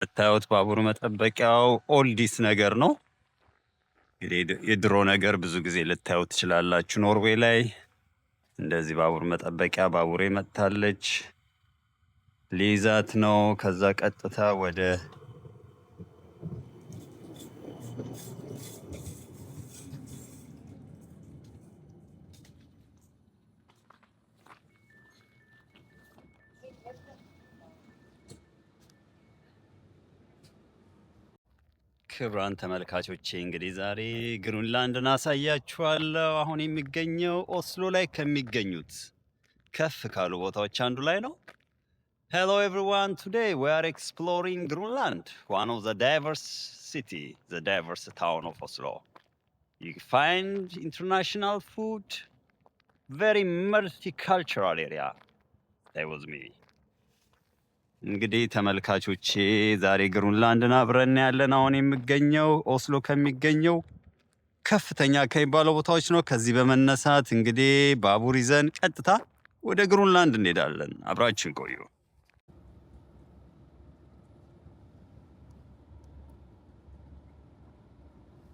የምታዩት ባቡር መጠበቂያው ኦልዲስ ነገር ነው። እንግዲህ የድሮ ነገር ብዙ ጊዜ ልታዩት ትችላላችሁ። ኖርዌይ ላይ እንደዚህ ባቡር መጠበቂያ ባቡሬ መጥታለች። ሊይዛት ነው። ከዛ ቀጥታ ወደ ክብራን ተመልካቾቼ እንግዲህ ዛሬ ግሪንላንድን አሳያችኋለሁ። አሁን የሚገኘው ኦስሎ ላይ ከሚገኙት ከፍ ካሉ ቦታዎች አንዱ ላይ ነው። Hello everyone, today we are exploring Greenland, one of the diverse city, the diverse town of Oslo. You find international food, very multicultural area. Stay with me. እንግዲህ ተመልካቾቼ ዛሬ ግሪንላንድን አብረን ያለን አሁን የሚገኘው ኦስሎ ከሚገኘው ከፍተኛ ከሚባለው ቦታዎች ነው። ከዚህ በመነሳት እንግዲህ ባቡር ይዘን ቀጥታ ወደ ግሪንላንድ እንሄዳለን። አብራችን ቆዩ።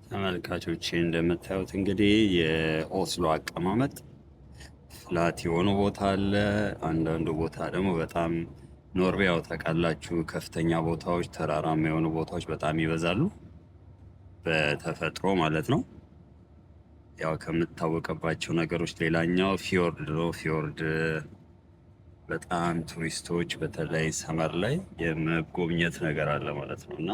ተመልካቾቼ እንደምታዩት እንግዲህ የኦስሎ አቀማመጥ ፍላት የሆነ ቦታ አለ። አንዳንዱ ቦታ ደግሞ በጣም ኖርዌያው ታውቃላችሁ፣ ከፍተኛ ቦታዎች ተራራማ የሆኑ ቦታዎች በጣም ይበዛሉ፣ በተፈጥሮ ማለት ነው። ያው ከምታወቀባቸው ነገሮች ሌላኛው ፊዮርድ ነው። ፊዮርድ በጣም ቱሪስቶች በተለይ ሰመር ላይ የመጎብኘት ነገር አለ ማለት ነው። እና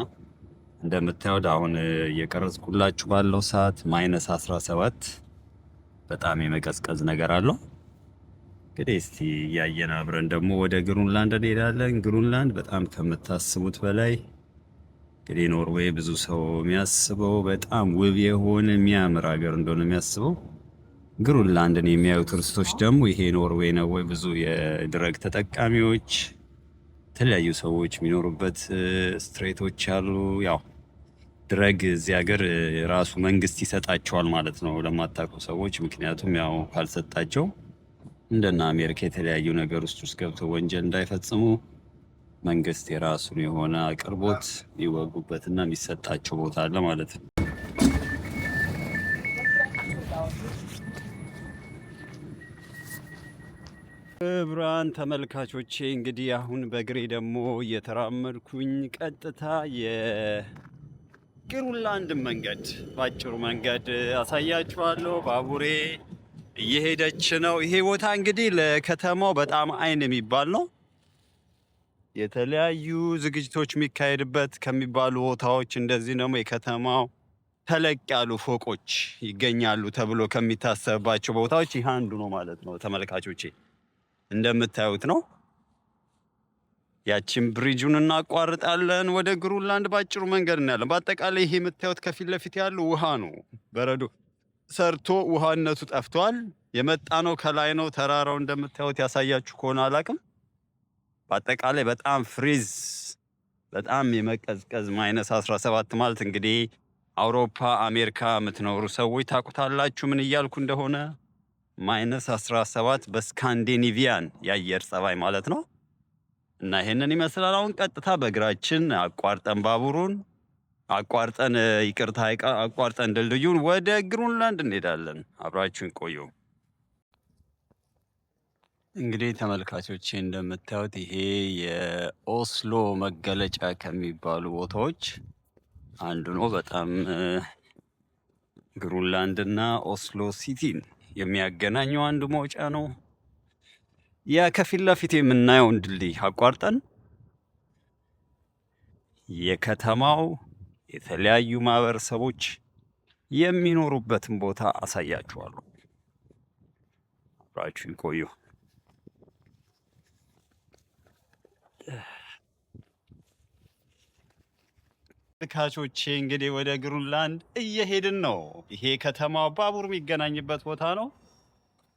እንደምታዩት አሁን እየቀረጽኩላችሁ ባለው ሰዓት -17 በጣም የመቀዝቀዝ ነገር አለው። እንግዲህ እስቲ እያየን አብረን ደግሞ ወደ ግሪንላንድ እንሄዳለን። ግሪንላንድ በጣም ከምታስቡት በላይ እንግዲህ ኖርዌይ ብዙ ሰው የሚያስበው በጣም ውብ የሆነ የሚያምር ሀገር እንደሆነ የሚያስበው፣ ግሪንላንድን የሚያዩ ቱሪስቶች ደግሞ ይሄ ኖርዌይ ነው ወይ ብዙ የድረግ ተጠቃሚዎች የተለያዩ ሰዎች የሚኖሩበት ስትሬቶች አሉ። ያው ድረግ እዚህ ሀገር ራሱ መንግስት ይሰጣቸዋል ማለት ነው ለማታውቁ ሰዎች። ምክንያቱም ያው ካልሰጣቸው እንደና አሜሪካ የተለያዩ ነገር ውስጥ ገብተው ወንጀል እንዳይፈጽሙ መንግስት የራሱን የሆነ አቅርቦት የሚወጉበትና የሚሰጣቸው ቦታ አለ ማለት ነው። ክቡራን ተመልካቾቼ እንግዲህ አሁን በእግሬ ደግሞ እየተራመድኩኝ ቀጥታ የግሪንላንድ መንገድ ባጭሩ መንገድ አሳያችኋለሁ። ባቡሬ እየሄደች ነው። ይሄ ቦታ እንግዲህ ለከተማው በጣም አይን የሚባል ነው። የተለያዩ ዝግጅቶች የሚካሄድበት ከሚባሉ ቦታዎች፣ እንደዚህ ደግሞ የከተማው ተለቅ ያሉ ፎቆች ይገኛሉ ተብሎ ከሚታሰብባቸው ቦታዎች ይህ አንዱ ነው ማለት ነው። ተመልካቾቼ እንደምታዩት ነው። ያቺን ብሪጁን እናቋርጣለን። ወደ ግሪንላንድ ባጭሩ መንገድ እናያለን። በአጠቃላይ ይሄ የምታዩት ከፊት ለፊት ያለው ውሃ ነው። በረዶ ሰርቶ ውሃነቱ ጠፍቷል። የመጣ ነው ከላይ ነው። ተራራው እንደምታዩት ያሳያችሁ ከሆነ አላቅም። በአጠቃላይ በጣም ፍሪዝ፣ በጣም የመቀዝቀዝ -17 ማለት እንግዲህ አውሮፓ አሜሪካ የምትኖሩ ሰዎች ታውቁታላችሁ ምን እያልኩ እንደሆነ። -17 በስካንዲኔቪያን የአየር ጸባይ ማለት ነው። እና ይሄንን ይመስላል። አሁን ቀጥታ በእግራችን አቋርጠን ባቡሩን አቋርጠን ድልድዩን ወደ ግሪንላንድ እንሄዳለን። አብራችሁን ቆዩ። እንግዲህ ተመልካቾቼ እንደምታዩት ይሄ የኦስሎ መገለጫ ከሚባሉ ቦታዎች አንዱ ነው። በጣም ግሪንላንድና ኦስሎ ሲቲን የሚያገናኘው አንዱ መውጫ ነው። ያ ከፊት ለፊት የምናየውን ድልድይ አቋርጠን የከተማው የተለያዩ ማህበረሰቦች የሚኖሩበትን ቦታ አሳያችኋለሁ። አብራችሁን ቆዩ። ተመልካቾቼ እንግዲህ ወደ ግሪንላንድ እየሄድን ነው። ይሄ ከተማው ባቡር የሚገናኝበት ቦታ ነው።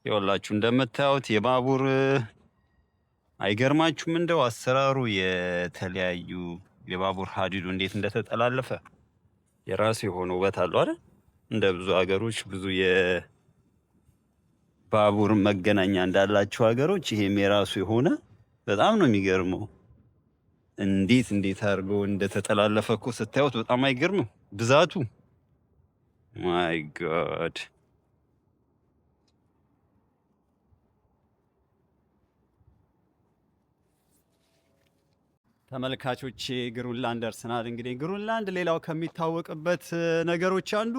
ይኸውላችሁ እንደምታዩት የባቡር አይገርማችሁም? እንደው አሰራሩ የተለያዩ የባቡር ሀዲዱ እንዴት እንደተጠላለፈ የራሱ የሆነ ውበት አለው አይደል? እንደ ብዙ ሀገሮች ብዙ የባቡር መገናኛ እንዳላቸው ሀገሮች ይሄም የራሱ የሆነ በጣም ነው የሚገርመው። እንዴት አድርጎ እንደተጠላለፈ እኮ ስታዩት በጣም አይገርምም? ብዛቱ ማይ ጋድ። ተመልካቾቼ ግሩንላንድ ደርሰናል። እንግዲህ ግሩንላንድ ሌላው ከሚታወቅበት ነገሮች አንዱ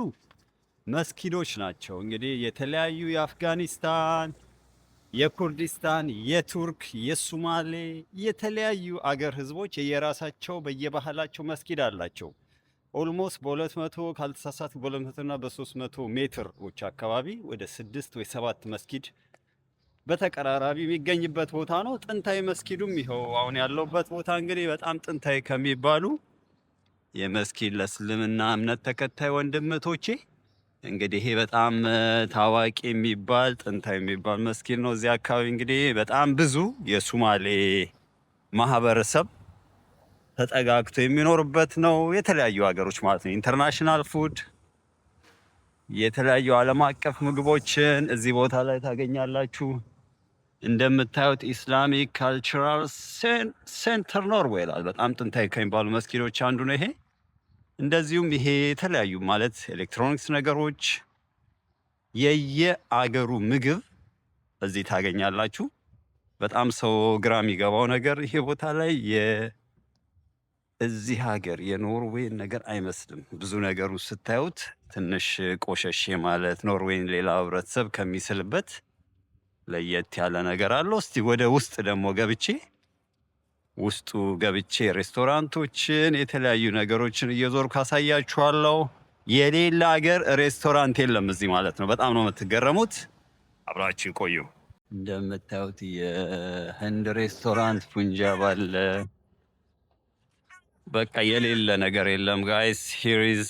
መስጊዶች ናቸው። እንግዲህ የተለያዩ የአፍጋኒስታን፣ የኩርዲስታን፣ የቱርክ፣ የሱማሌ የተለያዩ አገር ህዝቦች የየራሳቸው በየባህላቸው መስጊድ አላቸው። ኦልሞስት በ200 ካልተሳሳት በ200 እና በ300 ሜትሮች አካባቢ ወደ 6 ወይ 7 መስጊድ በተቀራራቢ የሚገኝበት ቦታ ነው። ጥንታዊ መስጊዱም ይኸው አሁን ያለውበት ቦታ እንግዲህ በጣም ጥንታዊ ከሚባሉ የመስጊድ ለእስልምና እምነት ተከታይ ወንድምቶቼ እንግዲህ ይሄ በጣም ታዋቂ የሚባል ጥንታዊ የሚባል መስጊድ ነው። እዚህ አካባቢ እንግዲህ በጣም ብዙ የሱማሌ ማህበረሰብ ተጠጋግቶ የሚኖርበት ነው። የተለያዩ ሀገሮች ማለት ነው። ኢንተርናሽናል ፉድ፣ የተለያዩ ዓለም አቀፍ ምግቦችን እዚህ ቦታ ላይ ታገኛላችሁ። እንደምታዩት ኢስላሚክ ካልቸራል ሴንተር ኖርዌይ ይላል። በጣም ጥንታዊ ከሚባሉ መስጊዶች አንዱ ነው ይሄ። እንደዚሁም ይሄ የተለያዩ ማለት ኤሌክትሮኒክስ ነገሮች፣ የየአገሩ ምግብ እዚህ ታገኛላችሁ። በጣም ሰው ግራ የሚገባው ነገር ይሄ ቦታ ላይ እዚህ ሀገር የኖርዌይን ነገር አይመስልም። ብዙ ነገሩ ስታዩት ትንሽ ቆሸሼ ማለት ኖርዌይን ሌላ ህብረተሰብ ከሚስልበት ለየት ያለ ነገር አለው። እስቲ ወደ ውስጥ ደግሞ ገብቼ ሬስቶራንቶችን የተለያዩ ነገሮችን እየዞርኩ ካሳያችኋለሁ። የሌላ ሀገር ሬስቶራንት የለም እዚህ ማለት ነው። በጣም ነው የምትገረሙት። አብራችሁ ቆዩ። እንደምታዩት የህንድ ሬስቶራንት ፑንጃብ አለ። በቃ የሌለ ነገር የለም ጋይስ። ሂር ኢዝ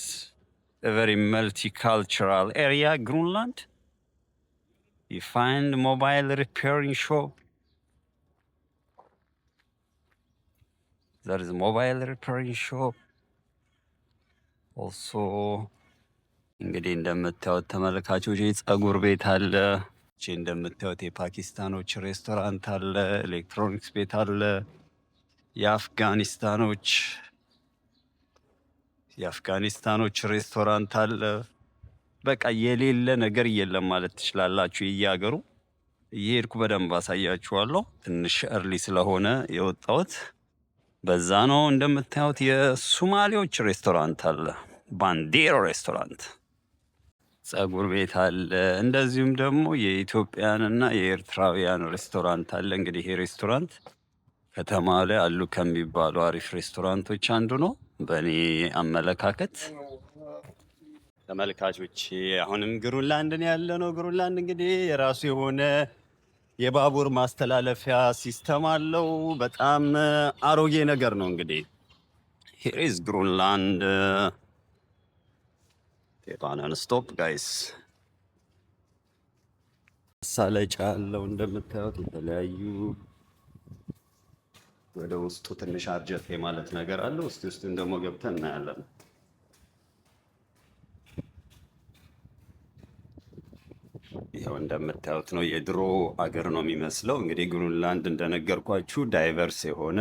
a very multicultural area, Greenland. You find mobile repairing shop. There is a mobile repairing shop. Also እንግዲህ እንደምታዩት ተመልካቾች ጸጉር ቤት አለ። እንደምታዩት የፓኪስታኖች ሬስቶራንት አለ። ኤሌክትሮኒክስ ቤት አለ። የአፍጋኒስታኖች ሬስቶራንት አለ። በቃ የሌለ ነገር የለም ማለት ትችላላችሁ። እያገሩ እየሄድኩ በደንብ አሳያችኋለሁ። ትንሽ እርሊ ስለሆነ የወጣሁት በዛ ነው። እንደምታዩት የሱማሌዎች ሬስቶራንት አለ። ባንዴሮ ሬስቶራንት፣ ጸጉር ቤት አለ። እንደዚሁም ደግሞ የኢትዮጵያንና የኤርትራውያን ሬስቶራንት አለ። እንግዲህ ይሄ ሬስቶራንት ከተማ ላይ አሉ ከሚባሉ አሪፍ ሬስቶራንቶች አንዱ ነው በእኔ አመለካከት። ተመልካቾች አሁንም ግሩንላንድን ያለ ነው። ግሩንላንድ እንግዲህ የራሱ የሆነ የባቡር ማስተላለፊያ ሲስተም አለው። በጣም አሮጌ ነገር ነው። እንግዲህ ሂር ኢዝ ግሩንላንድ ቴባናን ስቶፕ ጋይስ። ሳለጫ አለው እንደምታዩት የተለያዩ ወደ ውስጡ ትንሽ አርጀት የማለት ነገር አለው። ውስጡን ደግሞ ገብተን እናያለን። ይኸው እንደምታዩት ነው። የድሮ አገር ነው የሚመስለው። እንግዲህ ግሩንላንድ እንደነገርኳችሁ ዳይቨርስ የሆነ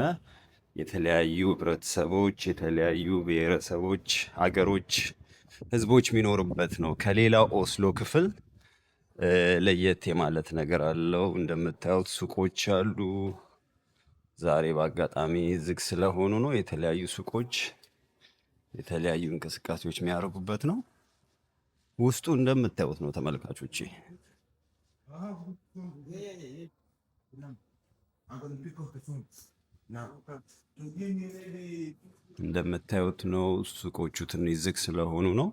የተለያዩ ህብረተሰቦች፣ የተለያዩ ብሔረሰቦች፣ አገሮች፣ ህዝቦች የሚኖሩበት ነው። ከሌላው ኦስሎ ክፍል ለየት የማለት ነገር አለው። እንደምታዩት ሱቆች አሉ። ዛሬ በአጋጣሚ ዝግ ስለሆኑ ነው። የተለያዩ ሱቆች፣ የተለያዩ እንቅስቃሴዎች የሚያደርጉበት ነው። ውስጡ እንደምታዩት ነው ተመልካቾቼ። እንደምታዩት ነው። ሱቆቹ ትንሽ ዝግ ስለሆኑ ነው።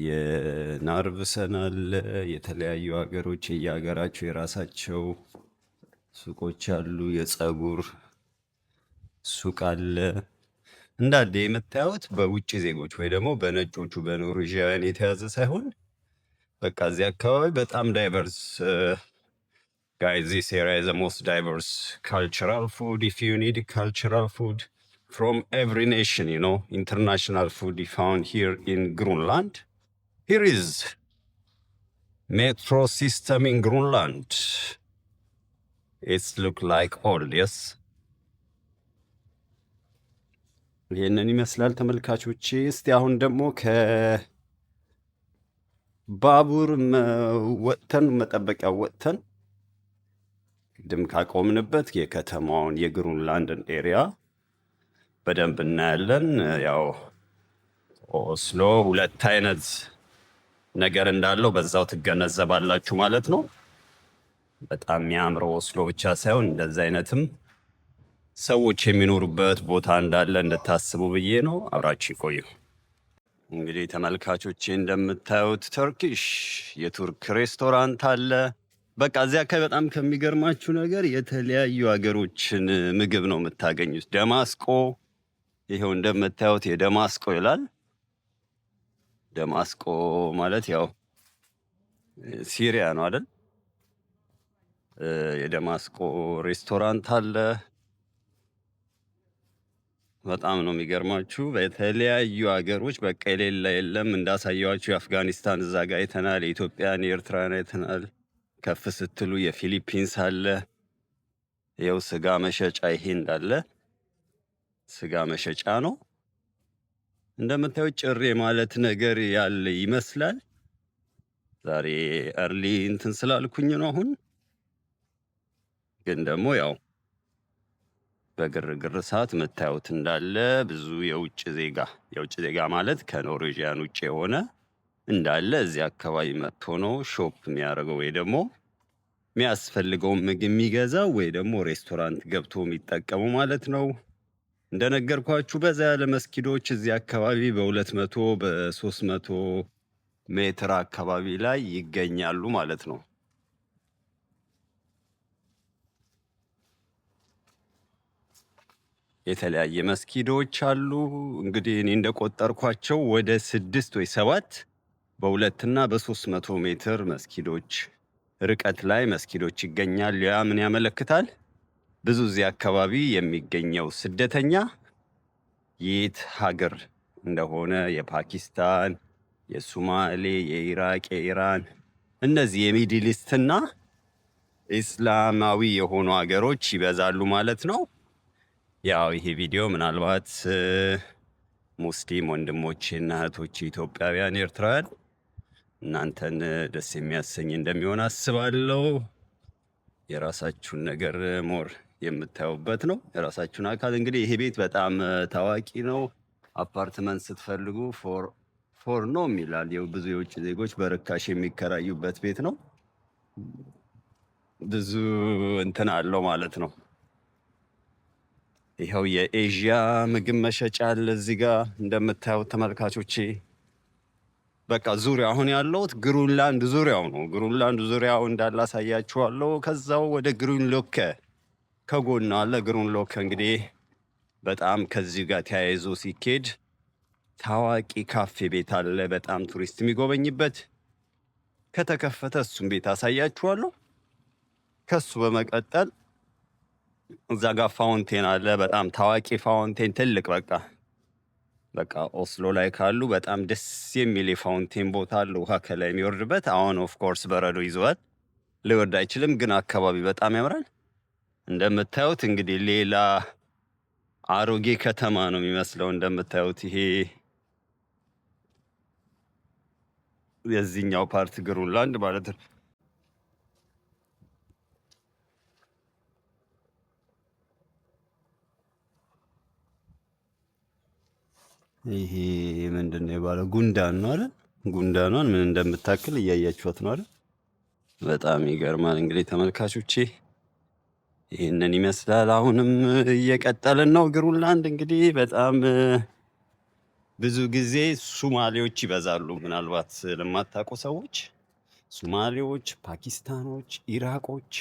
የናርቭሰን አለ። የተለያዩ ሀገሮች የየሀገራቸው የራሳቸው ሱቆች አሉ። የጸጉር ሱቅ አለ። እንዳለ የምታዩት በውጭ ዜጎች ወይ ደግሞ በነጮቹ በኖርዌጂያን የተያዘ ሳይሆን በቃ እዚህ አካባቢ በጣም ዳይቨርስ guys, this area is the most diverse cultural food. If you need cultural food from every nation, international food you found here in Greenland. Here is metro system in Greenland. It's look like old, yes. ይህንን ይመስላል ተመልካቾቼ። እስቲ አሁን ደግሞ ከባቡር ወጥተን መጠበቂያ ወጥተን ቅድም ካቆምንበት የከተማውን የግሩንላንድን ኤሪያ በደንብ እናያለን። ያው ኦስሎ ሁለት አይነት ነገር እንዳለው በዛው ትገነዘባላችሁ ማለት ነው። በጣም የሚያምረው ኦስሎ ብቻ ሳይሆን እንደዚህ አይነትም ሰዎች የሚኖሩበት ቦታ እንዳለ እንድታስቡ ብዬ ነው። አብራችሁ ይቆዩ። እንግዲህ ተመልካቾቼ እንደምታዩት ተርኪሽ የቱርክ ሬስቶራንት አለ። በቃ እዚህ አካባቢ በጣም ከሚገርማችሁ ነገር የተለያዩ ሀገሮችን ምግብ ነው የምታገኙት። ደማስቆ ይኸው እንደምታዩት የደማስቆ ይላል። ደማስቆ ማለት ያው ሲሪያ ነው አይደል? የደማስቆ ሬስቶራንት አለ። በጣም ነው የሚገርማችሁ። በተለያዩ ሀገሮች በቃ የሌለ የለም። እንዳሳየዋችሁ የአፍጋኒስታን እዛ ጋር አይተናል። የኢትዮጵያን የኤርትራን አይተናል። ከፍ ስትሉ የፊሊፒንስ አለ። ይኸው ስጋ መሸጫ ይሄ እንዳለ ስጋ መሸጫ ነው። እንደምታዩት ጭሬ ማለት ነገር ያለ ይመስላል። ዛሬ እርሊ እንትን ስላልኩኝ ነው። አሁን ግን ደግሞ ያው በግርግር ሰዓት የምታዩት እንዳለ ብዙ የውጭ ዜጋ ማለት ከኖርዌዥያን ውጭ የሆነ እንዳለ እዚህ አካባቢ መጥቶ ነው ሾፕ የሚያደርገው ወይ ደግሞ የሚያስፈልገውን ምግብ የሚገዛው ወይ ደግሞ ሬስቶራንት ገብቶ የሚጠቀሙ ማለት ነው። እንደነገርኳችሁ በዛ ያለ መስጊዶች እዚህ አካባቢ በ200 በ300 ሜትር አካባቢ ላይ ይገኛሉ ማለት ነው። የተለያየ መስጊዶች አሉ። እንግዲህ እኔ እንደቆጠርኳቸው ወደ 6 ወይ 7 በ200 እና በ300 ሜትር መስጊዶች ርቀት ላይ መስጊዶች ይገኛሉ። ያ ምን ያመለክታል? ብዙ እዚህ አካባቢ የሚገኘው ስደተኛ የት ሀገር እንደሆነ የፓኪስታን፣ የሱማሌ፣ የኢራቅ፣ የኢራን እነዚህ የሚድል ኢስትና ኢስላማዊ የሆኑ ሀገሮች ይበዛሉ ማለት ነው። ያው ይሄ ቪዲዮ ምናልባት ሙስሊም ወንድሞቼና እህቶቼ ኢትዮጵያውያን፣ ኤርትራውያን እናንተን ደስ የሚያሰኝ እንደሚሆን አስባለሁ። የራሳችሁን ነገር ሞር የምታዩበት ነው። የራሳችሁን አካል እንግዲህ ይሄ ቤት በጣም ታዋቂ ነው። አፓርትመንት ስትፈልጉ ፎር ነው የሚላል። ብዙ የውጭ ዜጎች በርካሽ የሚከራዩበት ቤት ነው። ብዙ እንትን አለው ማለት ነው። ይኸው የኤዥያ ምግብ መሸጫ አለ እዚህ ጋር እንደምታዩት ተመልካቾቼ። በቃ ዙሪያ አሁን ያለሁት ግሩንላንድ ዙሪያው ነው። ግሩንላንድ ዙሪያው እንዳላሳያችኋለሁ። ከዛው ወደ ግሩንሎከ ከጎን አለ። ግሩንሎከ እንግዲህ በጣም ከዚህ ጋር ተያይዞ ሲኬድ ታዋቂ ካፌ ቤት አለ፣ በጣም ቱሪስት የሚጎበኝበት። ከተከፈተ እሱም ቤት አሳያችኋለሁ። ከሱ በመቀጠል እዛ ጋር ፋውንቴን አለ፣ በጣም ታዋቂ ፋውንቴን፣ ትልቅ በቃ ኦስሎ ላይ ካሉ በጣም ደስ የሚል የፋውንቴን ቦታ አለ፣ ውሃ ከላይ የሚወርድበት። አሁን ኦፍኮርስ በረዶ ይዘዋል፣ ሊወርድ አይችልም፣ ግን አካባቢ በጣም ያምራል። እንደምታዩት እንግዲህ ሌላ አሮጌ ከተማ ነው የሚመስለው። እንደምታዩት ይሄ የዚህኛው ፓርት ግሩንላንድ ማለት ነው። ይሄ ምንድን ነው የባለው? ጉንዳን ነው አይደል? ጉንዳኗን ምን እንደምታክል እያያችኋት ነው አይደል? በጣም ይገርማል። እንግዲህ ተመልካቾቼ ይህንን ይመስላል። አሁንም እየቀጠልን ነው። ግሩንላንድ እንግዲህ በጣም ብዙ ጊዜ ሱማሌዎች ይበዛሉ። ምናልባት ለማታውቁ ሰዎች ሱማሌዎች፣ ፓኪስታኖች፣ ኢራቆች፣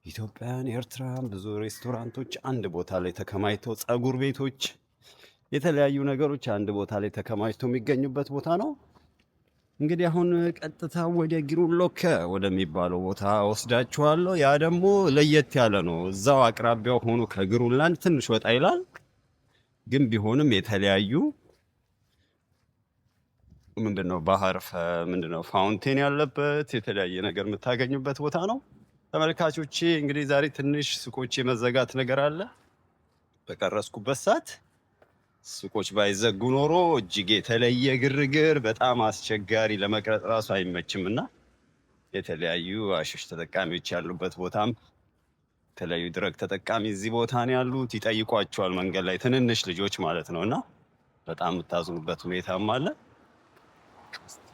ኢትዮጵያን፣ ኤርትራን ብዙ ሬስቶራንቶች አንድ ቦታ ላይ ተከማችተው፣ ጸጉር ቤቶች፣ የተለያዩ ነገሮች አንድ ቦታ ላይ ተከማችተው የሚገኙበት ቦታ ነው። እንግዲህ አሁን ቀጥታ ወደ ግሩንሎከ ወደሚባለው ቦታ ወስዳችኋለሁ። ያ ደግሞ ለየት ያለ ነው። እዛው አቅራቢያው ሆኖ ከግሩንላንድ ትንሽ ወጣ ይላል፣ ግን ቢሆንም የተለያዩ ምንድነው ባህር ምንድነው ፋውንቴን ያለበት የተለያየ ነገር የምታገኙበት ቦታ ነው። ተመልካቾቼ እንግዲህ ዛሬ ትንሽ ሱቆች የመዘጋት ነገር አለ በቀረስኩበት ሰዓት። ሱቆች ባይዘጉ ኖሮ እጅግ የተለየ ግርግር፣ በጣም አስቸጋሪ ለመቅረጥ ራሱ አይመችም እና የተለያዩ አሽሽ ተጠቃሚዎች ያሉበት ቦታም የተለያዩ ድረግ ተጠቃሚ እዚህ ቦታ ነው ያሉት። ይጠይቋቸዋል መንገድ ላይ ትንንሽ ልጆች ማለት ነው እና በጣም የምታዝኑበት ሁኔታም አለ።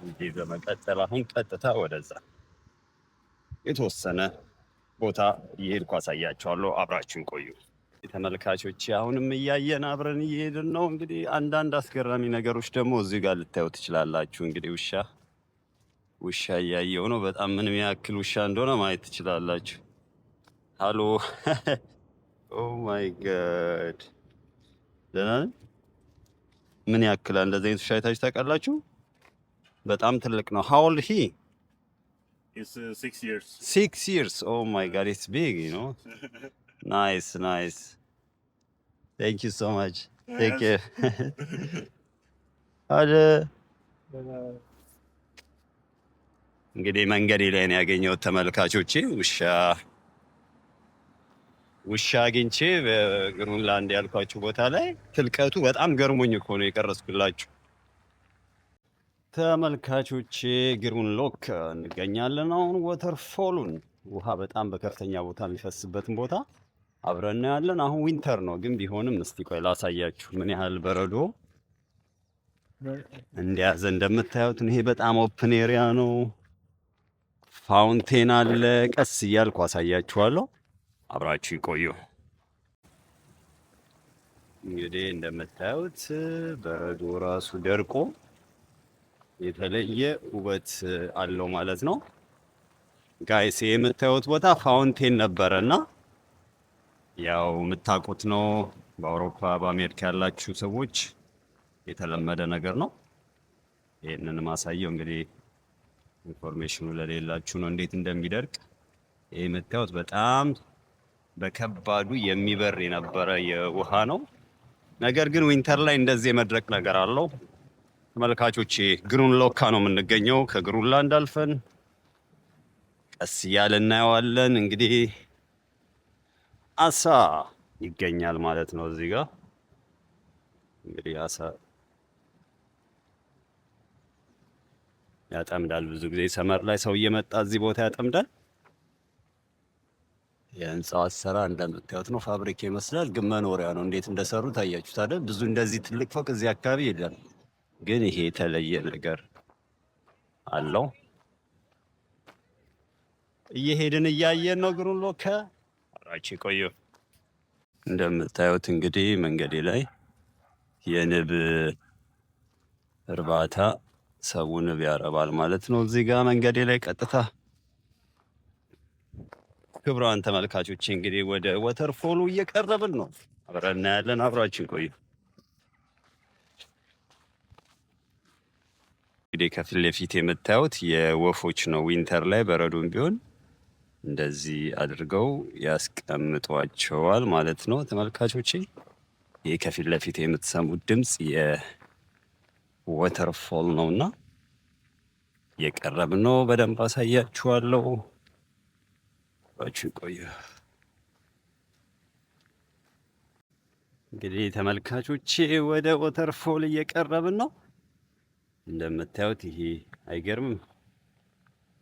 እንዲህ በመቀጠል አሁን ቀጥታ ወደዛ የተወሰነ ቦታ እየሄድኩ አሳያቸዋለሁ። አብራችሁን ቆዩ ተመልካቾች። አሁንም እያየን አብረን እየሄድን ነው። እንግዲህ አንዳንድ አስገራሚ ነገሮች ደግሞ እዚህ ጋር ልታዩ ትችላላችሁ። እንግዲህ ውሻ እያየው ነው። በጣም ምንም ያክል ውሻ እንደሆነ ማየት ትችላላችሁ። ሃሎ ኦ ማይ ጋድ ደህና ነን። ምን ያክል እንደዚህ አይነት ውሻ አይታችሁ ታውቃላችሁ? በጣም ትልቅ ነው። ሃው ኦልድ ሂ? It's 6 years. 6 years. Oh my god, it's big, you know. Nice. Thank you so much. Take care. አለ እንግዲህ መንገዴ ላይ ነው ያገኘሁት ተመልካቾቼ ውሻ አግኝቼ በግሩንላንድ ያልኳችሁ ቦታ ላይ ትልቀቱ በጣም ገርሞኝ እኮ ነው የቀረስኩላችሁ ተመልካቾቼ። ግሩንሎክ እንገኛለን አሁን። ወተርፎሉን ውሃ በጣም በከፍተኛ ቦታ የሚፈስበትን ቦታ አብረን ያለን። አሁን ዊንተር ነው ግን ቢሆንም እስቲ ቆይ ላሳያችሁ ምን ያህል በረዶ እንደያዘ። እንደምታዩት ይሄ በጣም ኦፕን ኤሪያ ነው። ፋውንቴን አለ። ቀስ እያልኩ አሳያችኋለሁ። አብራችሁ ይቆዩ። እንግዲህ እንደምታዩት በረዶ ራሱ ደርቆ የተለየ ውበት አለው ማለት ነው። ጋይስ የምታዩት ቦታ ፋውንቴን ነበረና ያው የምታውቁት ነው። በአውሮፓ በአሜሪካ ያላችሁ ሰዎች የተለመደ ነገር ነው። ይህንን ማሳየው እንግዲህ ኢንፎርሜሽኑ ለሌላችሁ ነው እንዴት እንደሚደርቅ። ይህ የምታዩት በጣም በከባዱ የሚበር የነበረ የውሃ ነው። ነገር ግን ዊንተር ላይ እንደዚህ የመድረቅ ነገር አለው። ተመልካቾቼ ግሩንሎክ ነው የምንገኘው። ከግሩንላንድ አልፈን ቀስ እያለ እናየዋለን። እንግዲህ አሳ ይገኛል ማለት ነው እዚህ ጋር። እንግዲህ አሳ ያጠምዳል። ብዙ ጊዜ ሰመር ላይ ሰው እየመጣ እዚህ ቦታ ያጠምዳል። የህንፃው አሰራር እንደምታዩት ነው። ፋብሪካ ይመስላል ግን መኖሪያ ነው። እንዴት እንደሰሩ ታያችሁት አይደል? ብዙ እንደዚህ ትልቅ ፎቅ እዚህ አካባቢ የለም። ግን ይሄ የተለየ ነገር አለው። እየሄድን እያየን ነው። ግሩንሎክ አብራችሁ ቆዩ። እንደምታዩት እንግዲህ መንገዴ ላይ የንብ እርባታ ሰው ንብ ያረባል ማለት ነው። እዚህ ጋር መንገዴ ላይ ቀጥታ ክቡራን ተመልካቾች እንግዲህ ወደ ወተርፎሉ እየቀረብን ነው። አብረን እናያለን። አብራችሁ ቆዩ። እንግዲህ ከፊት ለፊት የምታዩት የወፎች ነው። ዊንተር ላይ በረዶም ቢሆን እንደዚህ አድርገው ያስቀምጧቸዋል ማለት ነው ተመልካቾቼ። ይህ ከፊት ለፊት የምትሰሙት ድምፅ የወተርፎል ነውና የቀረብን ነው። በደንብ አሳያችኋለሁ። ቆዩ። እንግዲህ ተመልካቾቼ ወደ ወተርፎል እየቀረብን ነው። እንደምታዩት ይሄ አይገርምም?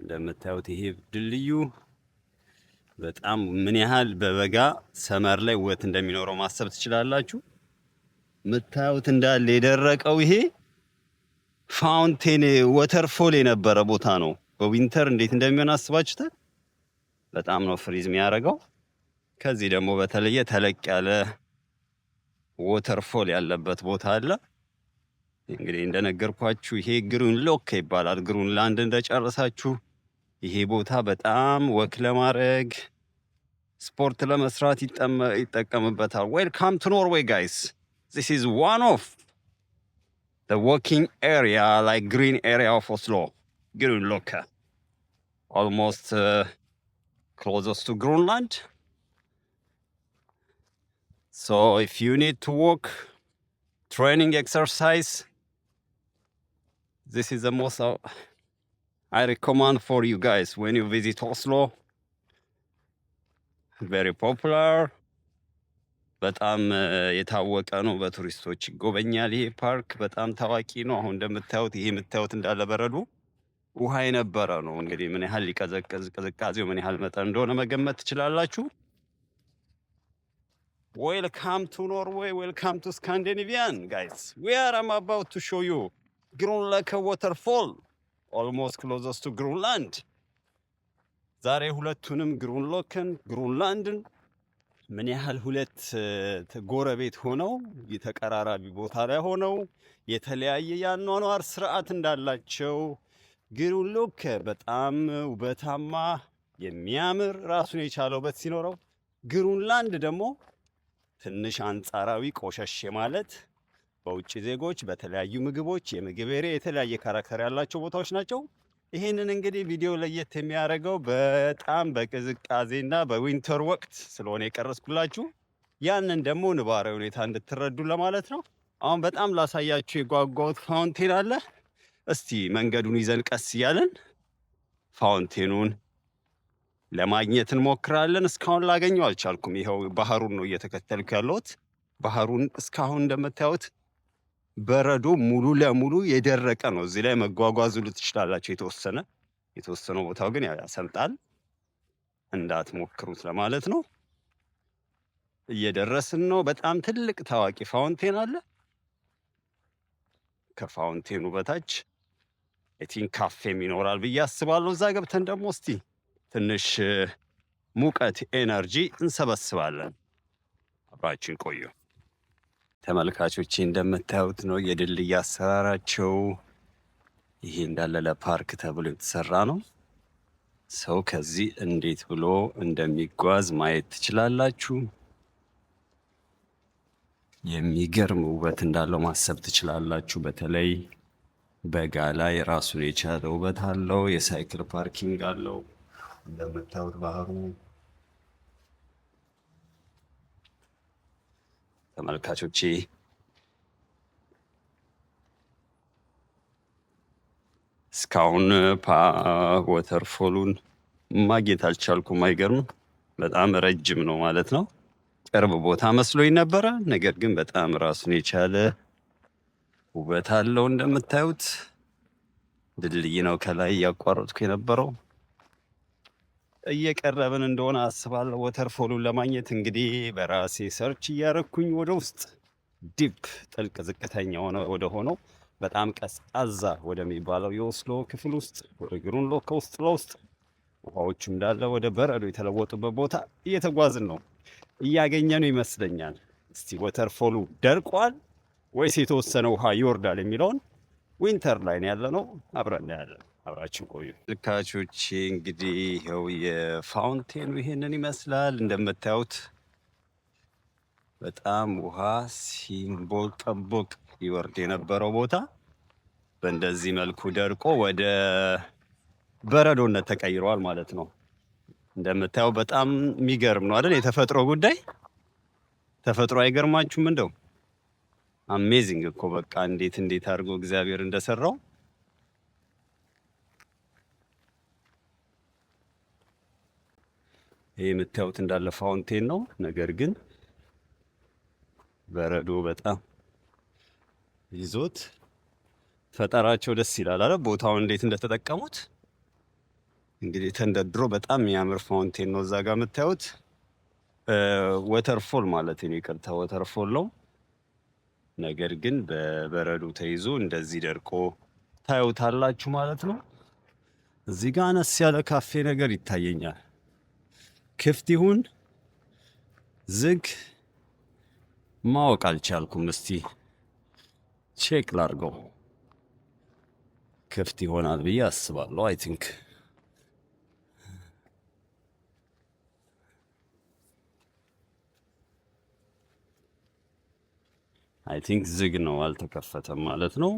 እንደምታዩት ይሄ ድልድዩ በጣም ምን ያህል በበጋ ሰመር ላይ ውበት እንደሚኖረው ማሰብ ትችላላችሁ። የምታዩት እንዳለ የደረቀው ይሄ ፋውንቴን ወተርፎል የነበረ ቦታ ነው። በዊንተር እንዴት እንደሚሆን አስባችሁታል? በጣም ነው ፍሪዝ የሚያደርገው። ከዚህ ደግሞ በተለየ ተለቅ ያለ ወተርፎል ያለበት ቦታ አለ። እንግዲህ እንደነገርኳችሁ ይሄ ግሩንሎክ ይባላል። ግሩንላንድ እንደጨረሳችሁ ይሄ ቦታ በጣም ወክ ለማድረግ ስፖርት ለመስራት ይጠቀምበታል። ዌልካም ቱ ኖርዌይ ጋይስ። ዚስ ኢዝ ዋን ኦፍ ዘ ወኪንግ ኤሪያ ላይክ ግሪን ኤሪያ ኦፍ ኦስሎ ግሩንሎክ ኦልሞስት closest to Greenland. So if you need to walk, training exercise, this is the most I recommend for you guys when you visit Oslo. Very popular. በጣም የታወቀ ነው፣ በቱሪስቶች ይጎበኛል። ይሄ ፓርክ በጣም ታዋቂ ነው። አሁን እንደምታዩት ይሄ የምታዩት እንዳለ በረዶ ውሃ የነበረ ነው። እንግዲህ ምን ያህል ሊቀዘቅዝ ቅዝቃዜው ምን ያህል መጠን እንደሆነ መገመት ትችላላችሁ። ዌልካም ቱ ኖርዌይ፣ ዌልካም ቱ ስካንዲኔቪያን ጋይስ ዊ አር አባውት ቱ ሾው ዩ ግሩንለከ ዋተርፎል ኦልሞስት ክሎዘስ ቱ ግሩንላንድ። ዛሬ ሁለቱንም ግሩንሎክን ግሩንላንድን ምን ያህል ሁለት ጎረቤት ሆነው የተቀራራቢ ቦታ ላይ ሆነው የተለያየ የአኗኗር ስርዓት እንዳላቸው ግሩንሎክ በጣም ውበታማ የሚያምር ራሱን የቻለ ውበት ሲኖረው፣ ግሩንላንድ ደግሞ ትንሽ አንጻራዊ ቆሸሽ ማለት በውጭ ዜጎች በተለያዩ ምግቦች የምግብ ኤሪያ የተለያየ ካራክተር ያላቸው ቦታዎች ናቸው። ይህንን እንግዲህ ቪዲዮ ለየት የሚያደርገው በጣም በቅዝቃዜና በዊንተር ወቅት ስለሆነ የቀረስኩላችሁ ያንን ደግሞ ንባራዊ ሁኔታ እንድትረዱ ለማለት ነው። አሁን በጣም ላሳያችሁ የጓጓሁት ፋውንቴን አለ። እስቲ መንገዱን ይዘን ቀስ እያለን ፋውንቴኑን ለማግኘት እንሞክራለን። እስካሁን ላገኘው አልቻልኩም። ይኸው ባህሩን ነው እየተከተልኩ ያለሁት። ባህሩን እስካሁን እንደምታዩት በረዶ ሙሉ ለሙሉ የደረቀ ነው። እዚህ ላይ መጓጓዙ ትችላላችሁ። የተወሰነው ቦታው ግን ያሰምጣል፣ እንዳትሞክሩት ለማለት ነው። እየደረስን ነው። በጣም ትልቅ ታዋቂ ፋውንቴን አለ። ከፋውንቴኑ በታች ቲንክ ካፌም ይኖራል ብዬ አስባለሁ። እዛ ገብተን ደግሞ እስቲ ትንሽ ሙቀት ኤነርጂ እንሰበስባለን። አብራችን ቆዩ ተመልካቾቼ። እንደምታዩት ነው የድልድይ አሰራራቸው። ይሄ እንዳለ ለፓርክ ተብሎ የተሰራ ነው። ሰው ከዚህ እንዴት ብሎ እንደሚጓዝ ማየት ትችላላችሁ። የሚገርም ውበት እንዳለው ማሰብ ትችላላችሁ። በተለይ በጋ ላይ ራሱን የቻለ ውበት አለው። የሳይክል ፓርኪንግ አለው። እንደምታዩት ባህሩ ተመልካቾቼ እስካሁን ወተርፎሉን ማግኘት አልቻልኩም። አይገርም፣ በጣም ረጅም ነው ማለት ነው። ቅርብ ቦታ መስሎኝ ነበረ፣ ነገር ግን በጣም ራሱን የቻለ ውበት አለው። እንደምታዩት ድልድይ ነው ከላይ እያቋረጥኩ የነበረው። እየቀረብን እንደሆነ አስባለሁ ወተርፎሉን ለማግኘት። እንግዲህ በራሴ ሰርች እያረኩኝ ወደ ውስጥ ዲፕ ጥልቅ ዝቅተኛ ወደ ሆነው በጣም ቀዝቃዛ ወደሚባለው የኦስሎ ክፍል ውስጥ ወደ ግሩንሎክ ከውስጥ ለውስጥ ውሃዎቹ እንዳለ ወደ በረዶ የተለወጡበት ቦታ እየተጓዝን ነው። እያገኘነው ይመስለኛል። እስቲ ወተርፎሉ ደርቋል ወይስ የተወሰነ ውሃ ይወርዳል የሚለውን ዊንተር ላይ ነው ያለነው። አብረን እናያለን። አብራችን ቆዩ ልካቾች። እንግዲህ ይኸው የፋውንቴኑ ይሄንን ይመስላል። እንደምታዩት በጣም ውሃ ሲምቦል ጠቦቅ ይወርድ የነበረው ቦታ በእንደዚህ መልኩ ደርቆ ወደ በረዶነት ተቀይሯል ማለት ነው። እንደምታየው በጣም የሚገርም ነው አይደል? የተፈጥሮ ጉዳይ ተፈጥሮ አይገርማችሁም? እንደው አሜዚንግ እኮ በቃ እንዴት አድርጎ እግዚአብሔር እንደሰራው። ይሄ የምታዩት እንዳለ ፋውንቴን ነው። ነገር ግን በረዶ በጣም ይዞት ፈጠራቸው ደስ ይላል አይደል? ቦታውን እንዴት እንደተጠቀሙት እንግዲህ ተንደድሮ በጣም የሚያምር ፋውንቴን ነው። እዛ ጋር የምታዩት ወተርፎል ማለት ነው። ይቅርታ ወተርፎል ነው። ነገር ግን በበረዶ ተይዞ እንደዚህ ደርቆ ታዩታላችሁ ማለት ነው። እዚህ ጋር አነስ ያለ ካፌ ነገር ይታየኛል። ክፍት ይሁን ዝግ ማወቅ አልቻልኩም። እስቲ ቼክ ላርገው። ክፍት ይሆናል ብዬ አስባለሁ። አይ ቲንክ ዝግ ነው፣ አልተከፈተም ማለት ነው።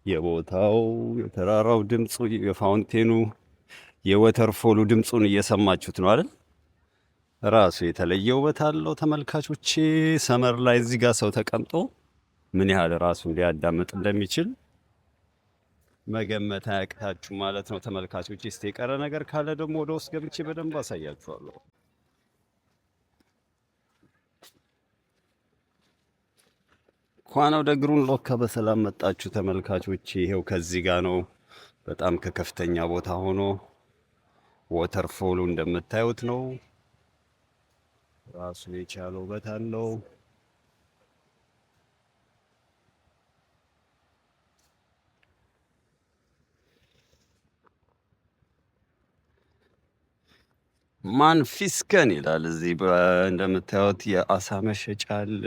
የቦታው የተራራው ድምፁ የፋውንቴኑ የወተርፎሉ ድምፁን እየሰማችሁት ነው አይደል? ራሱ የተለየ ውበት አለው ተመልካቾቼ። ሰመር ላይ እዚህ ጋር ሰው ተቀምጦ ምን ያህል ራሱን ሊያዳምጥ እንደሚችል መገመት አያቅታችሁ ማለት ነው ተመልካቾች። እስቲ የቀረ ነገር ካለ ደግሞ ወደ ውስጥ ገብቼ በደንብ አሳያችኋለሁ። እንኳን ወደ ግሩን ሎካ በሰላም መጣችሁ ተመልካቾች። ይሄው ከዚህ ጋር ነው በጣም ከከፍተኛ ቦታ ሆኖ ወተርፎሉ እንደምታዩት ነው። ራሱ የቻለ ውበት አለው። ማን ፊስከን ይላል እዚህ እንደምታዩት የአሳ መሸጫ አለ።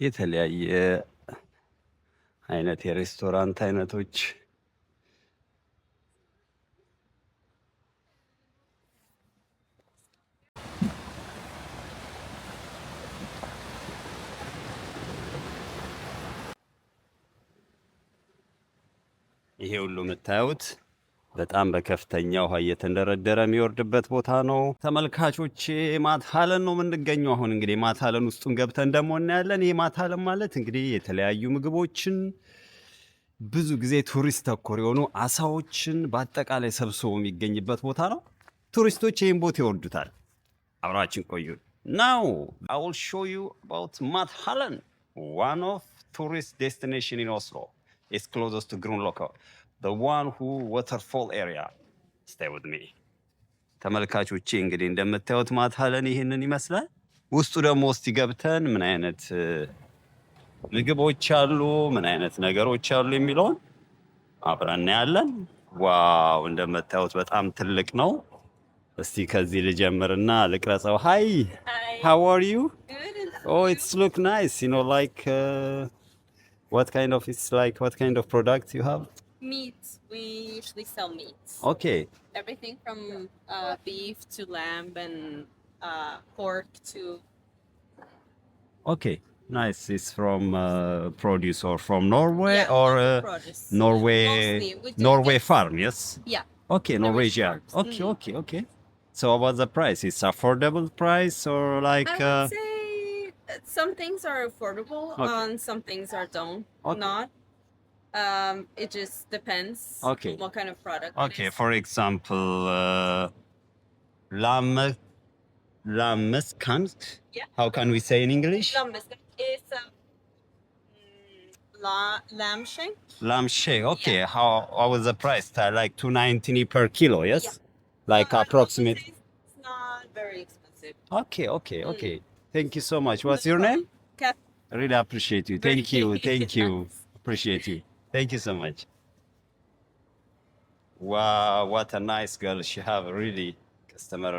የተለያየ አይነት የሬስቶራንት አይነቶች ይሄ ሁሉ የምታዩት በጣም በከፍተኛ ውሃ እየተንደረደረ የሚወርድበት ቦታ ነው ተመልካቾቼ። ማታለን ነው የምንገኘው። አሁን እንግዲህ ማታለን ውስጡን ገብተን ደግሞ እናያለን። ይሄ ማታለን ማለት እንግዲህ የተለያዩ ምግቦችን ብዙ ጊዜ ቱሪስት ተኮር የሆኑ አሳዎችን በአጠቃላይ ሰብስቦ የሚገኝበት ቦታ ነው። ቱሪስቶች ይህን ቦታ ይወዱታል። አብራችን ቆዩ። ናው I will show you about ማታለን, one of tourist destination in Oslo. It's closest to Grünerløkka. The one who waterfall area. Stay with me. ተመልካቾቼ እንግዲህ እንደምታዩት ማታለን ይሄንን ይመስላል። ውስጡ ደግሞ እስቲ ገብተን ምን አይነት ምግቦች አሉ፣ ምን አይነት ነገሮች አሉ የሚለውን አብረን እናያለን። ዋው እንደምታዩት በጣም ትልቅ ነው። እስቲ ከዚህ ልጀምርና ልቅረጸው። Hi. How are you? Good. Oh, it's look nice. You know, like what kind of products you have? Meat. We usually sell meat. Okay. Everything from beef to lamb and pork to. Okay. Nice. It's from produce or from Norway Yeah, or produce. Norway Mostly, we do Norway get- farm, yes? Yeah. Okay, Norwegian Norwegian. farms. Okay, Mm. okay. So what's the price? It's affordable price or like I would say some things are affordable Okay. and some things are don't Okay. not. It just depends. Okay. What kind of product? Okay, It is. for example, lammeskamt. Yeah. How can we say in English? Lammeskatt is lamb shank. Lamb shake. Okay. How was the price? Like 290 per kilo, yes? Yeah. Like I would approximate. say it's not very expensive. Okay. Thank you so much. What's your name? Cat. I really appreciate you. Thank you. Appreciate you. Thank you so much. Wow, what a nice girl. She have really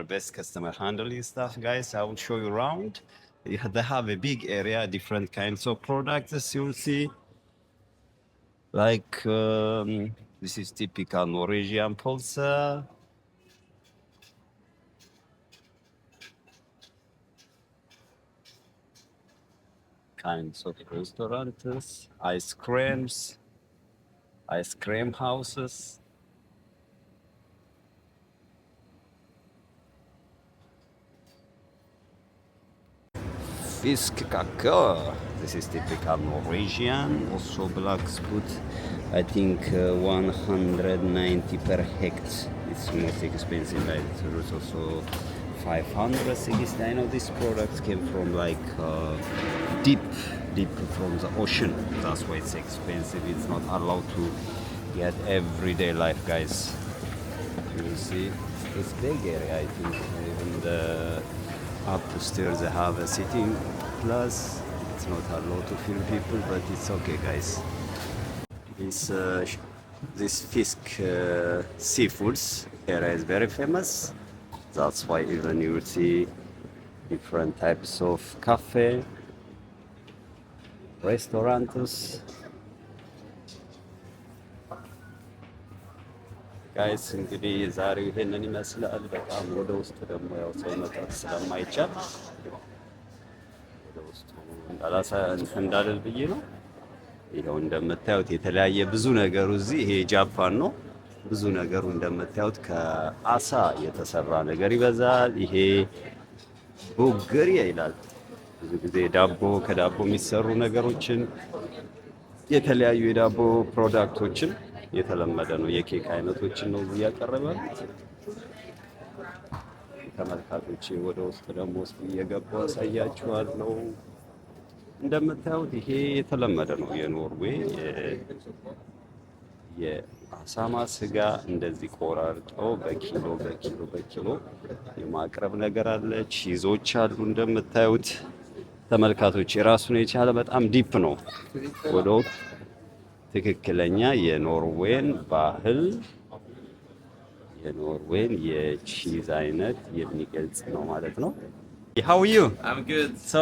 best customer handling stuff, guys. I will show you around. They have a big area, different kinds of products, as you'll see. Like this is typical Norwegian pulsa. Kinds of restaurants, ice cream houses. Fiskekaker. This is typical Norwegian. Also black spot. I think 190 per hect. It's most expensive. Right? There's also 560. I know these products came from like deep from the ocean. That's why it's expensive. It's not allowed to get everyday life, guys. You will see it's big area. I think even the upstairs they have a sitting plus. It's not allowed to film people, but it's okay, guys. This Fisk seafoods area is very famous. That's why even you will see different types of cafe, restaurants. ጋይስ እንግዲህ ዛሬው ይሄንን ይመስላል። በጣም ወደ ውስጥ ደግሞ ያው ሰው መጣት ስለማይቻል ወደ ውስጥ እንዳልል ብዬ ነው። ይሄው እንደምታዩት የተለያየ ብዙ ነገሩ እዚህ ይሄ ጃፓን ነው። ብዙ ነገሩ እንደምታዩት ከአሳ የተሰራ ነገር ይበዛል። ይሄ ቡግሪ ይላል። ብዙ ጊዜ ዳቦ ከዳቦ የሚሰሩ ነገሮችን የተለያዩ የዳቦ ፕሮዳክቶችን የተለመደ ነው። የኬክ አይነቶችን ነው እዚህ ያቀረበሉት። ተመልካቾች ወደ ውስጥ ደግሞ ውስጥ እየገባሁ አሳያችኋለሁ። እንደምታዩት ይሄ የተለመደ ነው የኖርዌይ የአሳማ ስጋ እንደዚህ ቆራርጠው በኪሎ የማቅረብ ነገር አለ። ቺዞች አሉ እንደምታዩት ተመልካቾች። የራሱን የቻለ በጣም ዲፕ ነው ወደ ውስጥ ትክክለኛ የኖርዌይን ባህል የኖርዌይን የቺዝ አይነት የሚገልጽ ነው ማለት ነው። How are you? I'm good. So,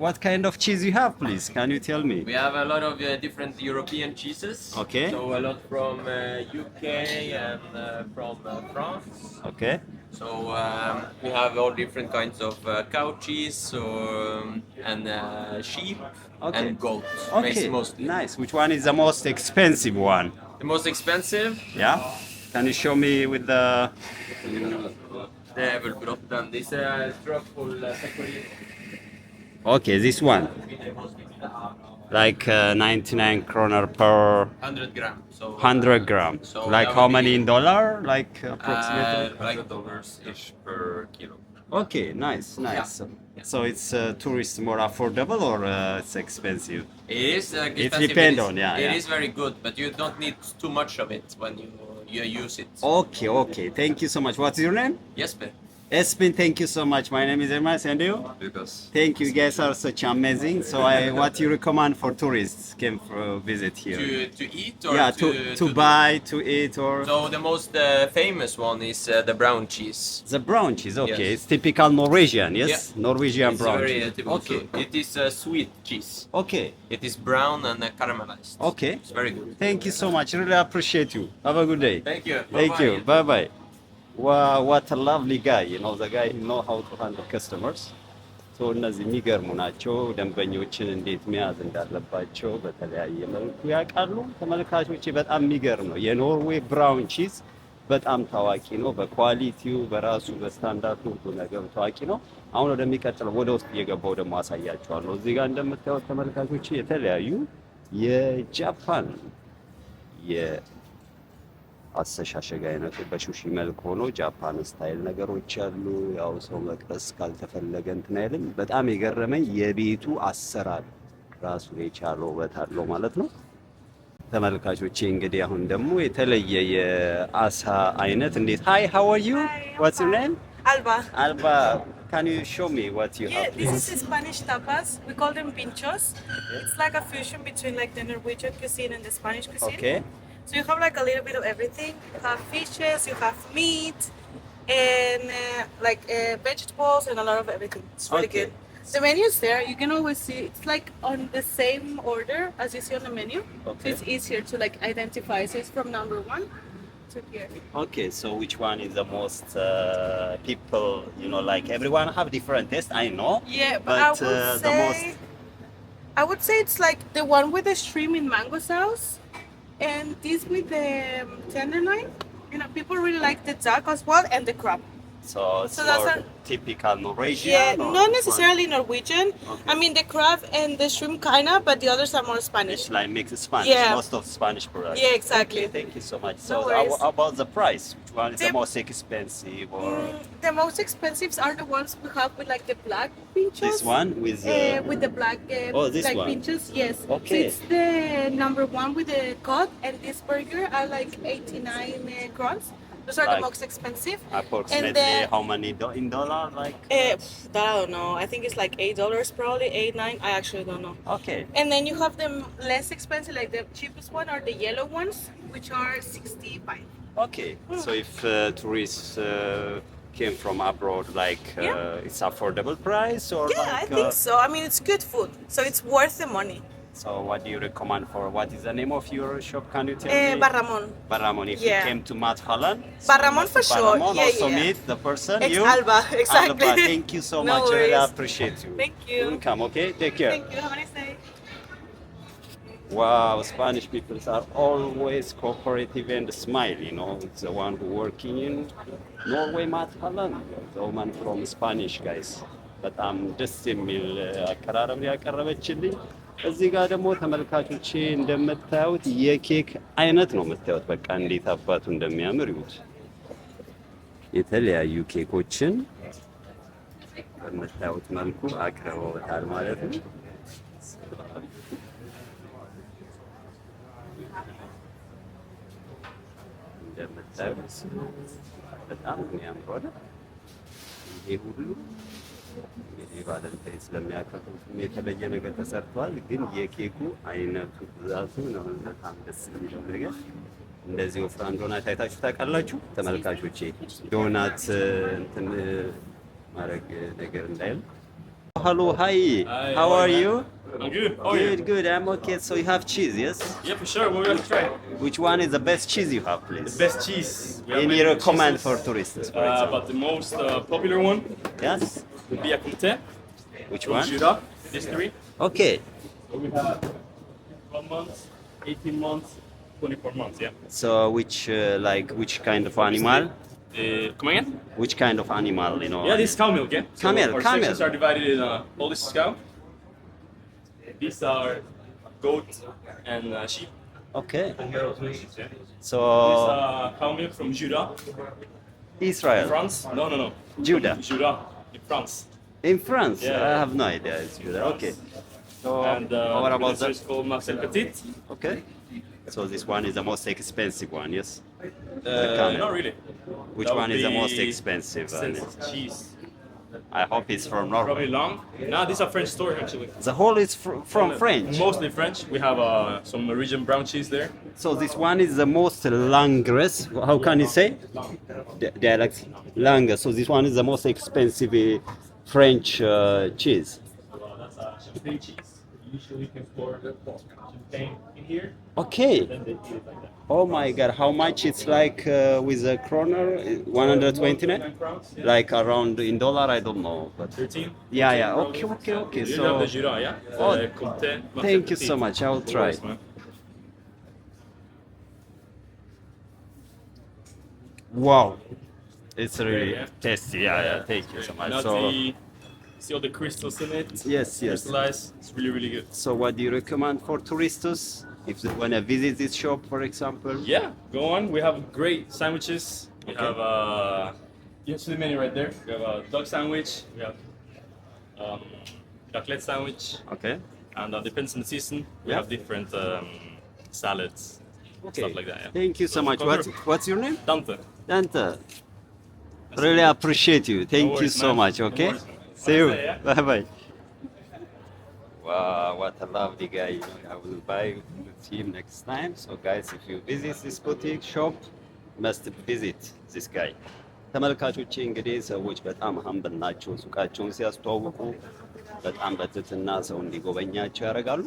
what kind of cheese you have, please? Can you tell me? We have a lot of different European cheeses. Okay. So a lot from UK and from France. Okay. So we have all different kinds of cow cheese and sheep Okay. and goat. Okay. Mostly. Nice. Which one is the most expensive one? The most expensive. Yeah. Can you show me with the? Det är väl brotten. This truffle pecorino. Okay, this one. Like 99 kroner per 100 gram. So 100 gram. So Like that how would many be- in dollar? Like approximately. like $100-ish per kilo. Okay, nice. So it's tourist more affordable or it's expensive? It is expensive. depend It is- on, yeah, It yeah. is very good, but you don't need too much of it when you use it. Okay. Thank you so much. What's your name? Jesper. Espen, thank you so much. My name is Ermas, and you? Lucas. Thank you. You guys are such amazing. So, what you recommend for tourists came for visit here? To eat or Yeah, to buy, to eat, or So the most famous one is the brown cheese. the brown cheese. Okay, Yes. it's typical Norwegian. Yes, Yeah. Norwegian It's brown very cheese. typical. Okay, So it is sweet cheese. okay, It is brown and caramelized. okay. It's very good. Thank you so much. Really appreciate you. Have a good day. Thank you. Thank Bye-bye. you. Bye bye. Wow, what a lovely guy. You know, the guy who know how to handle customers. So እነዚህ የሚገርሙ ናቸው። ደንበኞችን እንዴት መያዝ እንዳለባቸው በተለያየ መልኩ ያውቃሉ። ተመልካቾቼ በጣም የሚገርም ነው። የኖርዌይ ብራውን ቺዝ በጣም ታዋቂ ነው። በኳሊቲው በራሱ በስታንዳርዱ ሁሉ ነገሩ ታዋቂ ነው። አሁን ወደሚቀጥለው ወደ ውስጥ እየገባው ደግሞ አሳያችኋለሁ። እዚህ ጋር እንደምታዩት ተመልካቾቼ የተለያዩ የጃፓን አሰሻሸግ አይነቱ በሹሺ መልክ ሆኖ ጃፓን ስታይል ነገሮች አሉ። ያው ሰው መቅረስ ካልተፈለገ እንትን አይልም። በጣም የገረመኝ የቤቱ አሰራር ራሱ የቻለው ውበት አለው ማለት ነው። ተመልካቾቼ እንግዲህ አሁን ደግሞ የተለየ የአሳ አይነት እንዴት Hi, how are you? What's your name? Alba. Alba, can you show me what you Yeah, have, this please? is Spanish tapas. We call them pinchos. It's like a fusion between like the Norwegian cuisine and the Spanish cuisine. Okay. So you have like a little bit of everything. You have fishes, you have meat, and vegetables and a lot of everything. It's really Okay. good. The menu is there. You can always see it's like on the same order as you see on the menu. So Okay. it's easier to like identify. So it's from number 1 to here. Okay, so which one is the most people, you know, like everyone have different taste, I know. Yeah, but But, I would the say most- it's like the one with the shrimp in mango sauce, and this with the tenderloin. You know, people really like the duck as well and the crab. So it's So that's more a- typical Norwegian? Yeah, or not which necessarily Norwegian. Okay. I mean, the crab and the shrimp kinda, but the others are more one? Spanish. It's like mixed Spanish, Yeah. most of Spanish products. Yeah, exactly. Okay, thank you so much. No So worries. how about the price? Which one is the The- most expensive? Or The most expensive are the ones we have with like the black pinchos. this one with With the black Oh, this like one. pinchos, yes. Okay. So it's the number 1 with the cod, and this burger are like 89 crowns. Those are Like- the most expensive. approximately And the- how many in dollar? Like That I don't know. I think it's like $8 probably, 8, 9. I actually don't know. okay. And then you have them less expensive, like the cheapest one are the yellow ones, which are 65. Okay, so if tourists came from abroad, like Yeah. it's affordable price or Yeah, like, I think so. I mean, it's good food, so it's worth the money. So what do you recommend for? What is the name of your shop? Can you tell me? Barramon. Barramon. If Yeah. you came to Matt Holland, Barramon for sure. Barramon Yeah, also yeah. meet the person. It's you? Alba, exactly. Alba, thank you so No much. I really worries. appreciate you. Thank you. Welcome. Okay, take care. Thank you. Have a nice day. Wow, Spanish people are always cooperative and smile. You know, it's the one who working in Norway, Matt Holland, the woman from Spanish guys. በጣም ደስ የሚል አቀራረብ ያቀረበችልኝ እዚህ ጋር ደግሞ ተመልካቾቼ እንደምታዩት የኬክ አይነት ነው የምታዩት። በቃ እንዴት አባቱ እንደሚያምር ይሁት። የተለያዩ ኬኮችን በምታዩት መልኩ አቅርበውታል ማለት ነው። እንደምታዩት በጣም የሚያምር ይሄ ሁሉ እንግዲህ ቫለንታይን ስለሚያከብሩትም የተለየ ነገር ተሰርቷል። ግን የኬኩ አይነቱ ብዛቱ ነው በጣም ደስ የሚለው ነገር። እንደዚህ ወፍራም ዶናት አይታችሁ ታውቃላችሁ ተመልካቾቼ? ዶናት እንትን ማድረግ ነገር እንዳይል። Hello, hi. How are you? I'm good. How are you? Good. I'm okay. So you have cheese, yes? Yeah, for sure. What would you like to try? Which one is the best cheese you have, please? The best cheese. We have Any many recommend cheeses. for tourists, for example? But the most popular one Yes. would be a Comté. Which From one? Jura. These three. Okay. So we have 12 months, 18 months, 24 months. Yeah. So which kind of animal? Come again? Which kind of animal, you know? Yeah, this is cow milk. Yeah. Camel, Our camel. sections are divided in all this is cow. These are goat and sheep. Okay. Yeah. So This cow milk from Jura, Israel, France. No. Judah. Jura, in France. In France. Yeah. I have no idea. It's Judah. Okay. So And what about this is that? called Marcel Petit. Okay. So this one is the most expensive one, yes? camel. Not really. Which That one would is the be most expensive? Cheese. I hope it's from Probably Norway. long. No, these are French store actually. The whole is from French. Mostly French. We have some Norwegian brown cheese there. So this one is the most longest. How can you say? Dialect longest. So this one is the most expensive French cheese. That's champagne cheese. Usually you can pour champagne in here, Okay. then they eat it like that. Oh my God! How much it's like with a kroner? 129. crowns. Yeah. Like around in dollar, I don't know. But 13. yeah. Okay. You have the So Jura, yeah? Oh, Comté, thank you Petit. so much. I will No try. worries, man. Wow, it's really Yeah. tasty. Yeah. Thank you so much. Now So see all the crystals in it. yes. Crystallized. It's really good. So what do you recommend for tourists if they want to visit this shop, for example? Yeah, go on. We have great sandwiches. We have you see the menu right there. We have a dog sandwich. We have raclette sandwich, Okay. and depends on the season. We Yeah. have different salads, Okay. stuff like that. Yeah. Thank you so much. come What's your name? Dante. Dante. Really appreciate you. Thank you worries, so man. much. No Okay. worries, man. See you. Nice day, yeah? Bye bye. Wow, what a lovely guy. You know, I will buy with him next time. So guys, if you visit this boutique shop, must visit this guy. ተመልካቾቼ እንግዲህ ሰዎች በጣም ሀምብል ናቸው። ሱቃቸውን ሲያስተዋውቁ በጣም በትህትና ሰው እንዲጎበኛቸው ያደርጋሉ።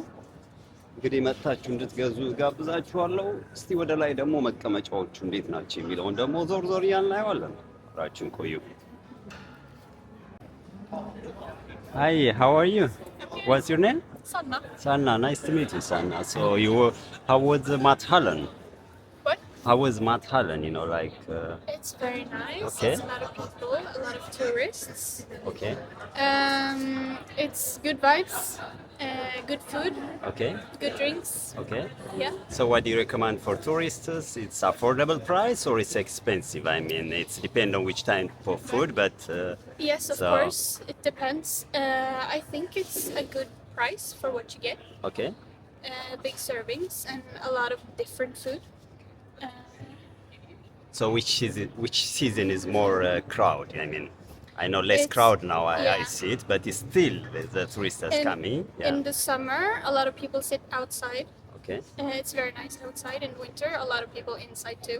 እንግዲህ መጥታችሁ እንድትገዙ ጋብዛችኋለሁ። እስቲ ወደ ላይ ደግሞ መቀመጫዎቹ እንዴት ናቸው የሚለውን ደግሞ ዞር ዞር እያልን እናየዋለን። አብራችሁን ቆዩ። Hi, how are you? What's your name? Sanna. Sanna, nice to meet you, Sanna. So how was Mount Holland? What? How was Mount Holland? You know, like, It's very nice. Okay. It's a lot of people, a lot of tourists. okay, It's good vibes, good food, okay, good drinks. okay. Yeah. So what do you recommend for tourists? It's affordable price or it's expensive? I mean, it's depend on which type of food, but Yes, of So- course. It depends. I think it's a good price for what you get. okay. Big servings and a lot of different food. So which season is more crowd? I mean, I know less It's- crowd now. I yeah. see it, but it's still the tourists are In- coming. Yeah. In the summer, a lot of people sit outside. Okay. It's very nice outside. In winter, a lot of people inside too.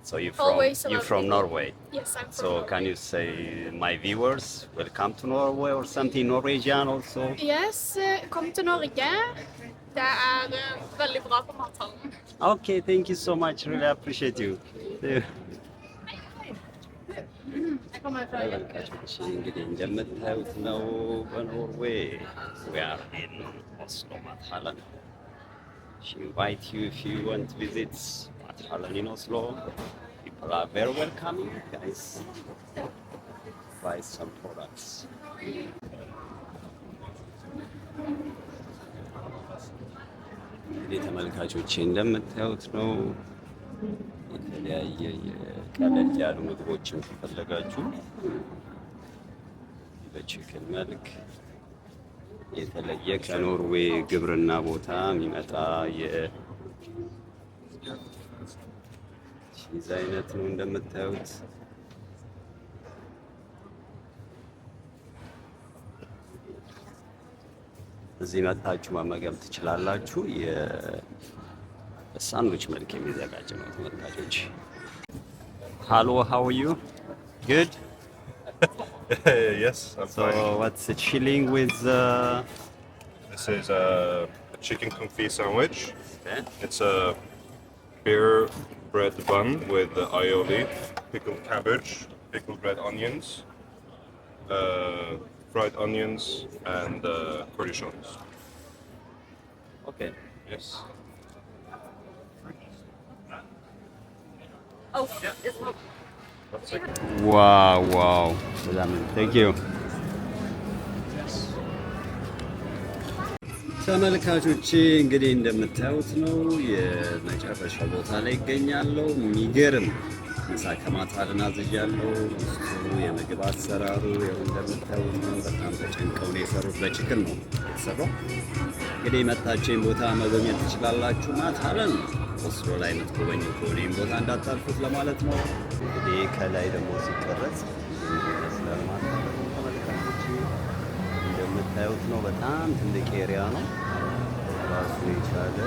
So Always a you're lot of from people. Norway. Yes, I'm from So Norway. can you say my viewers welcome to Norway or something Norwegian also? Yes, kom til Norge. Det veldig bra på mathallen. Okay, thank you so much. Really appreciate you. Jeg kommer fra እንግዲህ እንደምታዩት ነው በኖርዌይ we are in Oslo Mathallen. She invite you if you want to visit Mathallen in Oslo. People are very welcoming, guys. Buy some products. እንግዲህ ተመልካቾቼ እንደምታዩት ነው። የተለያየ የቀለል ያሉ ምግቦችን ከፈለጋችሁ በቺክን መልክ የተለየ ከኖርዌይ ግብርና ቦታ የሚመጣ የቺዝ አይነት ነው እንደምታዩት። እዚህ መጣችሁ መመገብ ትችላላችሁ። የሳንድዊች መልክ የሚዘጋጅ ነው ተመልካቾች። ሃሎ ሃው ዩ ጉድ Yes, I'm So fine. what's the chilling with This is a chicken confit sandwich. okay. It's a beer bread bun with aioli, pickled cabbage, pickled red onions, fried onions, and cornichons. Okay. Yes. Oh, it's not. Wow, wow. Thank you. ተመልካቾቼ እንግዲህ እንደምታዩት ነው የመጨረሻ ቦታ ላይ ይገኛለሁ። የሚገርም ምሳ ከማታ አዝዣለሁ። ውስጡ የምግብ አሰራሩ ያው እንደምታዩት ነው። በጣም ተጨንቀው ነው የሰሩት። በቺክን ነው የተሰራው። እንግዲህ መጣችሁ ቦታ መጎብኘት ትችላላችሁ። ማታለን ኦስሎ ላይ የምትጎበኙ ከሆነ ይህን ቦታ እንዳታልፉት ለማለት ነው። እንግዲህ ከላይ ደግሞ ሲቀረጽ ይመስላል ማለት ነው። ተመልካቾቼ እንደምታዩት ነው። በጣም ትልቅ ኤሪያ ነው። ራሱ የቻለ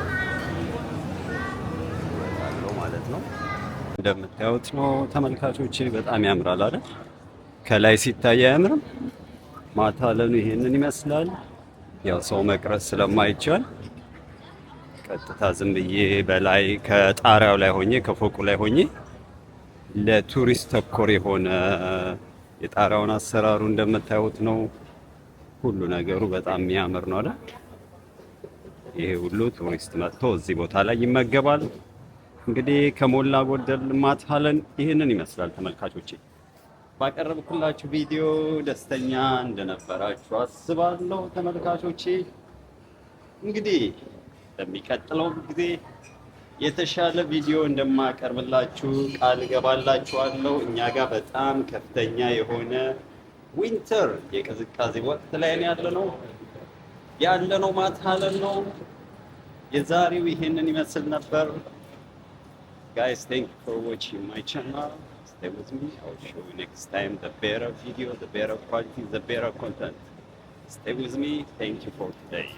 አለው ማለት ነው። እንደምታዩት ነው ተመልካቾቼ። በጣም ያምራል አይደል? ከላይ ሲታይ አያምርም? ማታ ለኑ ይሄንን ይመስላል። ያው ሰው መቅረጽ ስለማይቻል ቀጥታ ዝም ብዬ በላይ ከጣሪያው ላይ ሆኜ ከፎቁ ላይ ሆኜ ለቱሪስት ተኮር የሆነ የጣሪያውን አሰራሩ እንደምታዩት ነው። ሁሉ ነገሩ በጣም የሚያምር ነው አይደል? ይሄ ሁሉ ቱሪስት መጥቶ እዚህ ቦታ ላይ ይመገባል። እንግዲህ ከሞላ ጎደል ማታለን ይህንን ይመስላል ተመልካቾቼ። ባቀረብኩላችሁ ቪዲዮ ደስተኛ እንደነበራችሁ አስባለሁ ተመልካቾቼ። እንግዲህ ለሚቀጥለው ጊዜ የተሻለ ቪዲዮ እንደማቀርብላችሁ ቃል ገባላችኋለሁ። እኛ ጋር በጣም ከፍተኛ የሆነ ዊንተር የቅዝቃዜ ወቅት ላይ ያለነው ማታለን ነው። የዛሬው ይሄንን ይመስል ነበር። Guys, thank you for watching my channel. Stay with me. I'll show you next time the better video, the better quality, the better content. Stay with me. Thank you for today.